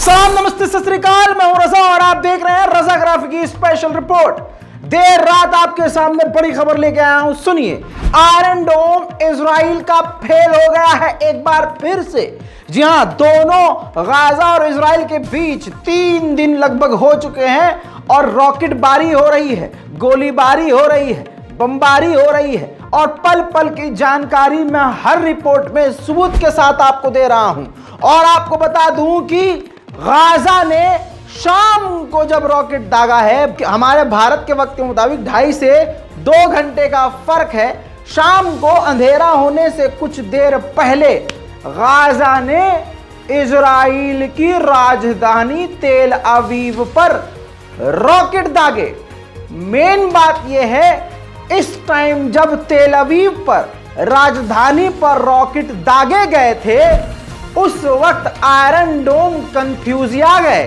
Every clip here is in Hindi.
सलाम, नमस्ते, सत श्री अकाल। मैं हूं रजा और आप देख रहे हैं रजा ग्राफी की स्पेशल रिपोर्ट। देर रात आपके सामने बड़ी खबर लेके आया हूं, सुनिए। आयरन डोम इजराइल का फेल हो गया है एक बार फिर से। जी हां, दोनों गाजा और इजराइल के बीच 3 दिन लगभग हो चुके हैं और रॉकेटबारी हो रही है, गोलीबारी हो रही है, बमबारी हो रही है और पल पल की जानकारी मैं हर रिपोर्ट में सबूत के साथ आपको दे रहा हूं। और आपको बता दूं कि गाजा ने शाम को जब रॉकेट दागा है, हमारे भारत के वक्त के मुताबिक 2.5 से 2 घंटे का फर्क है, शाम को अंधेरा होने से कुछ देर पहले गाजा ने इजराइल की राजधानी तेल अवीव पर रॉकेट दागे। मेन बात यह है, इस टाइम जब तेल अवीव पर राजधानी पर रॉकेट दागे गए थे, उस वक्त आयरन डोम कंफ्यूजिया गए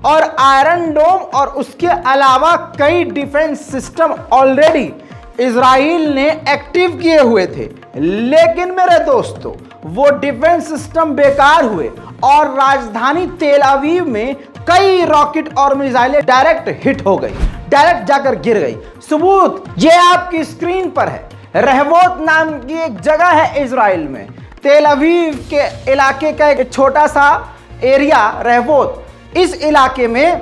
और आयरन डोम और उसके अलावा कई डिफेंस सिस्टम ऑलरेडी इजराइल ने एक्टिव किए हुए थे। लेकिन मेरे दोस्तों, वो डिफेंस सिस्टम बेकार हुए और राजधानी तेल अवीव में कई रॉकेट और मिसाइलें डायरेक्ट हिट हो गई, डायरेक्ट जाकर गिर गई। सबूत ये आपकी स्क्रीन पर है। रहवोत नाम की एक जगह है इजराइल में, तेल अवीव के इलाके का एक छोटा सा एरिया रहवोत, इस इलाके में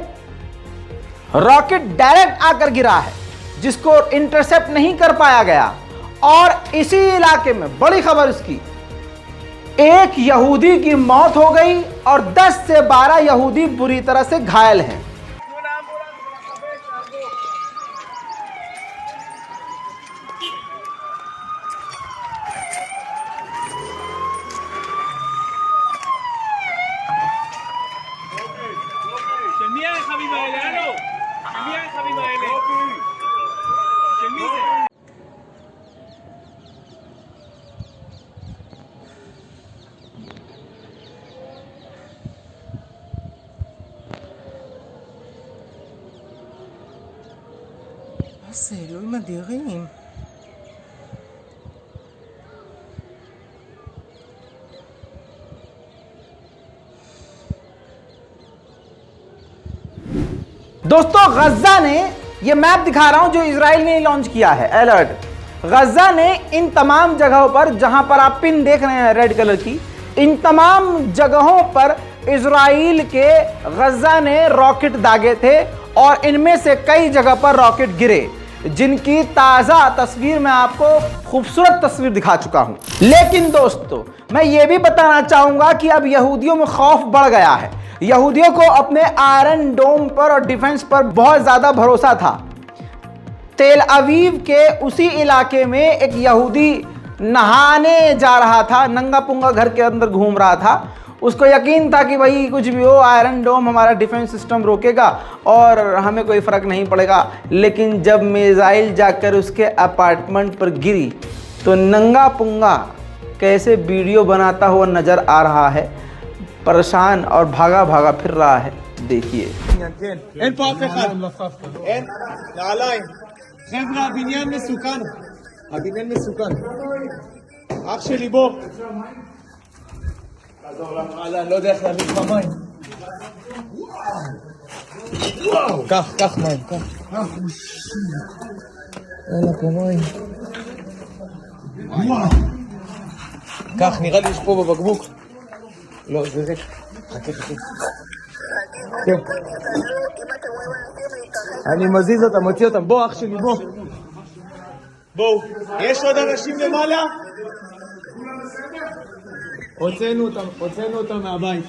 रॉकेट डायरेक्ट आकर गिरा है जिसको इंटरसेप्ट नहीं कर पाया गया। और इसी इलाके में बड़ी खबर इसकी, एक यहूदी की मौत हो गई और 10 से 12 यहूदी बुरी तरह से घायल हैं। זה אלוהים אדירים. दोस्तों, गजा ने, ये मैप दिखा रहा हूं जो इजराइल ने लॉन्च किया है, अलर्ट। गजा ने इन तमाम जगहों पर, जहां पर आप पिन देख रहे हैं रेड कलर की, इन तमाम जगहों पर इजराइल के गजा ने रॉकेट दागे थे और इनमें से कई जगह पर रॉकेट गिरे, जिनकी ताज़ा तस्वीर मैं आपको खूबसूरत तस्वीर दिखा चुका हूं। लेकिन दोस्तों, मैं ये भी बताना चाहूंगा कि अब यहूदियों में खौफ बढ़ गया है। यहूदियों को अपने आयरन डोम पर और डिफेंस पर बहुत ज़्यादा भरोसा था। तेल अवीव के उसी इलाके में एक यहूदी नहाने जा रहा था, नंगा पुंगा घर के अंदर घूम रहा था। उसको यकीन था कि भाई कुछ भी हो, आयरन डोम हमारा डिफेंस सिस्टम रोकेगा और हमें कोई फ़र्क नहीं पड़ेगा। लेकिन जब मिसाइल जाकर उसके अपार्टमेंट पर गिरी तो नंगा पुंगा कैसे वीडियो बनाता हुआ नज़र आ रहा है, परेशान और भागा भागा फिर रहा है। देखिए, אין פה אף אחד. אין, נעליים. חבר'ה, הבניין מסוכן. הבניין מסוכן. אח שלי, בוא. אני לא יודע איך להביא לך מים. קח מים, קח. אין לה פה מים. קח, נראה לי יש פה בבקבוק. לא, זה ריק. חכה. כן. אני מזיז אותם, מוציא אותם. בוא, אח שלי, בוא. בואו. יש עוד אנשים למעלה? הוצאנו אותם מהבית.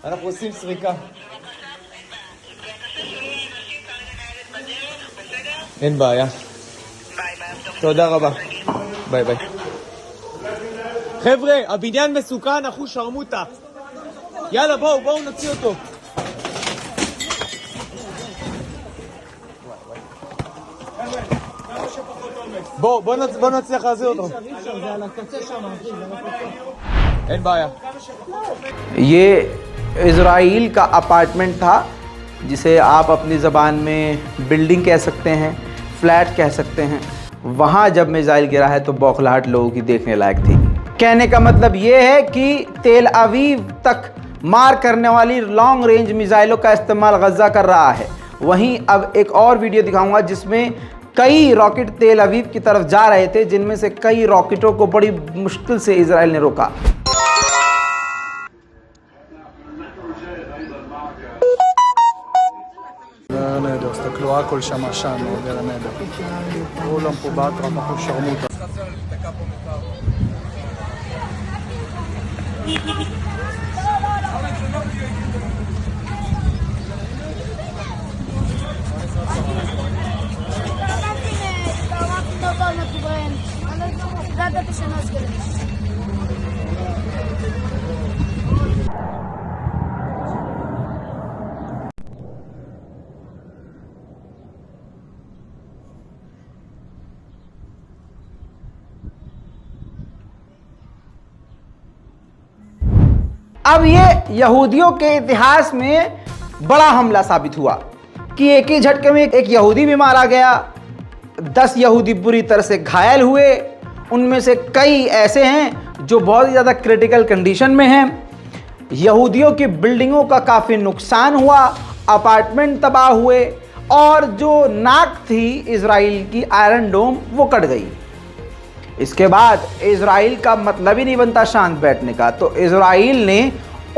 אנחנו עושים סריקה. אין בעיה. תודה רבה. ביי ביי. חבר'ה, הבניין מסוכן, אחו שרמוטה. יאללה, בואו נוציא אותו. בוא נצליח להזיר אותו. זה על הקצה שם, אין בעיה. ये इजराइल का अपार्टमेंट था, जिसे आप अपनी ज़बान में बिल्डिंग कह सकते हैं, फ्लैट कह सकते हैं। वहाँ जब मिसाइल गिरा है तो बौखलाहट लोगों की देखने लायक थी। कहने का मतलब ये है कि तेल अवीव तक मार करने वाली लॉन्ग रेंज मिसाइलों का इस्तेमाल गजा कर रहा है। वहीं अब एक और वीडियो दिखाऊंगा जिसमें कई रॉकेट तेल अवीव की तरफ जा रहे थे, जिनमें से कई रॉकेटों को बड़ी मुश्किल से इजराइल ने रोका। נהדר, תסתכלו, הכל שם עשן, מודל הנהדר. כולם פה באטרף, אנחנו שרמוטה. अब ये यहूदियों के इतिहास में बड़ा हमला साबित हुआ कि एक ही झटके में एक यहूदी भी मारा गया, 10 यहूदी बुरी तरह से घायल हुए। उनमें से कई ऐसे हैं जो बहुत ही ज़्यादा क्रिटिकल कंडीशन में हैं। यहूदियों की बिल्डिंगों का काफ़ी नुकसान हुआ, अपार्टमेंट तबाह हुए और जो नाक थी इजराइल की आयरन डोम वो कट गई। इसके बाद इजराइल का मतलब ही नहीं बनता शांत बैठने का, तो इजराइल ने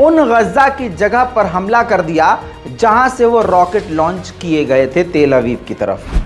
उन गजा की जगह पर हमला कर दिया जहां से वो रॉकेट लॉन्च किए गए थे तेल अवीव की तरफ।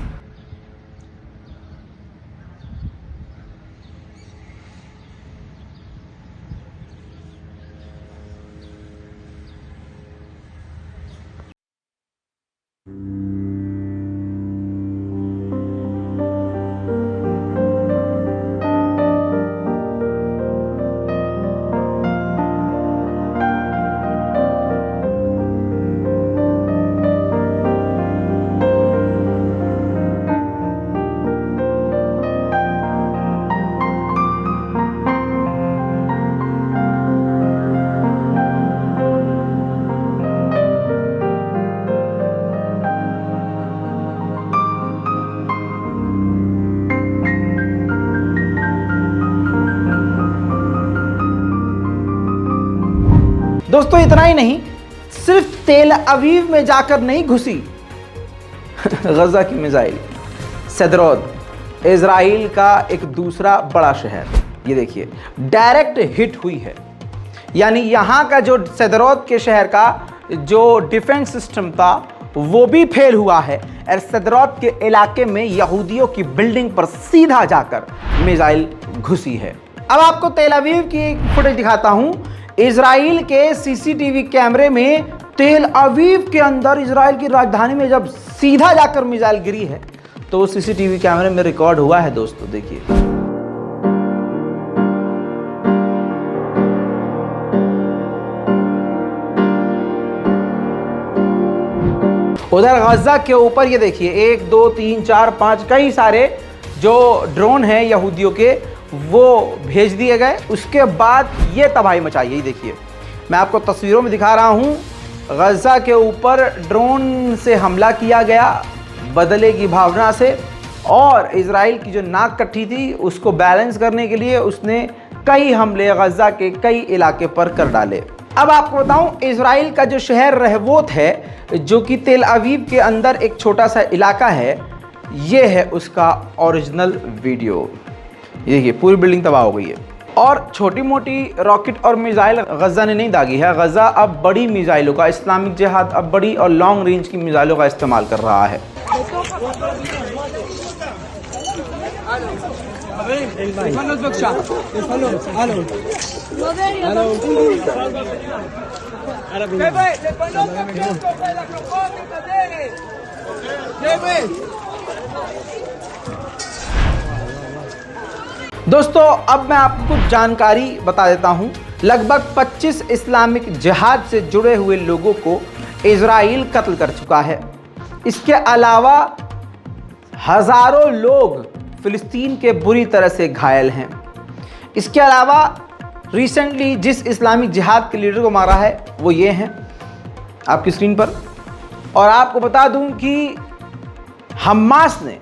दोस्तों इतना ही नहीं, सिर्फ तेल अवीव में जाकर नहीं घुसी गजा की मिसाइल, सदरोत इजराइल का एक दूसरा बड़ा शहर, ये देखिए डायरेक्ट हिट हुई है। यानी यहाँ का जो सदरोत के शहर का जो डिफेंस सिस्टम था वो भी फेल हुआ है और सदरोत के इलाके में यहूदियों की बिल्डिंग पर सीधा जाकर मिसाइल घुसी है। अब आपको तेल अवीव की एक फुटेज दिखाता हूं। इजराइल के सीसीटीवी कैमरे में तेल अवीव के अंदर इजराइल की राजधानी में जब सीधा जाकर मिसाइल गिरी है तो सीसीटीवी कैमरे में रिकॉर्ड हुआ है। दोस्तों देखिए, उधर गजा के ऊपर ये देखिए 1 2 3 4 5 कई सारे जो ड्रोन हैं यहूदियों के वो भेज दिए गए। उसके बाद ये तबाही मचाई, यही देखिए मैं आपको तस्वीरों में दिखा रहा हूँ। गजा के ऊपर ड्रोन से हमला किया गया बदले की भावना से, और इजराइल की जो नाक कट्ठी थी उसको बैलेंस करने के लिए उसने कई हमले गजा के कई इलाके पर कर डाले। अब आपको बताऊं, इजराइल का जो शहर रहवोत है जो कि तेल अवीव के अंदर एक छोटा सा इलाका है, ये है उसका ओरिजिनल वीडियो। ये देखिए पूरी बिल्डिंग तबाह हो गई है और छोटी मोटी रॉकेट और मिसाइल गजा ने नहीं दागी है। गजा अब बड़ी मिसाइलों का, इस्लामिक जिहाद अब बड़ी और लॉन्ग रेंज की मिसाइलों का इस्तेमाल कर रहा है। दोस्तों अब मैं आपको कुछ जानकारी बता देता हूं। लगभग 25 इस्लामिक जिहाद से जुड़े हुए लोगों को इजराइल कत्ल कर चुका है। इसके अलावा हज़ारों लोग फ़िलिस्तीन के बुरी तरह से घायल हैं। इसके अलावा रिसेंटली जिस इस्लामिक जिहाद के लीडर को मारा है वो ये हैं आपकी स्क्रीन पर। और आपको बता दूं कि हमास ने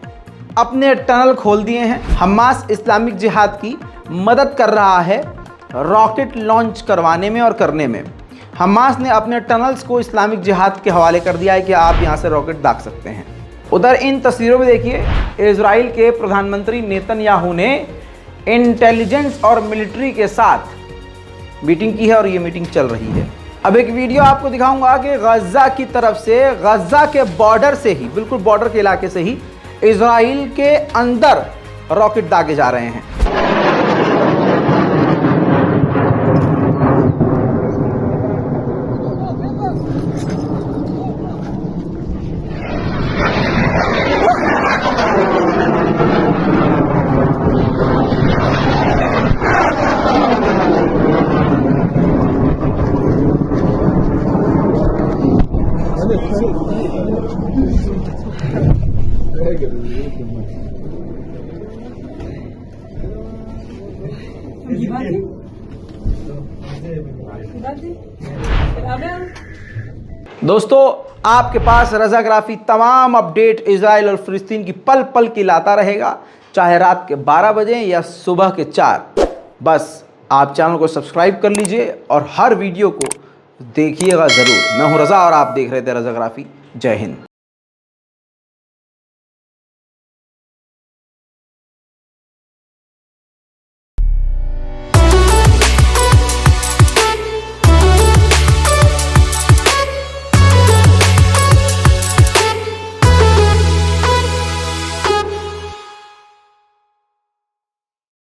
अपने टनल खोल दिए हैं। हमास इस्लामिक जिहाद की मदद कर रहा है रॉकेट लॉन्च करवाने में और करने में। हमास ने अपने टनल्स को इस्लामिक जिहाद के हवाले कर दिया है कि आप यहां से रॉकेट दाग सकते हैं। उधर इन तस्वीरों में देखिए इजराइल के प्रधानमंत्री नेतन्याहू ने इंटेलिजेंस और मिलिट्री के साथ मीटिंग की है और ये मीटिंग चल रही है। अब एक वीडियो आपको दिखाऊंगा कि गजा की तरफ से, गजा के बॉर्डर से ही, बिल्कुल बॉर्डर के इलाके से ही इजराइल के अंदर रॉकेट दागे जा रहे हैं। दोस्तों, आपके पास रज़ाग्राफी तमाम अपडेट इजराइल और फिलिस्तीन की पल पल की लाता रहेगा, चाहे रात के 12 बजे या सुबह के 4। बस आप चैनल को सब्सक्राइब कर लीजिए और हर वीडियो को देखिएगा ज़रूर। मैं हूं रज़ा और आप देख रहे थे रज़ाग्राफी। जय हिंद।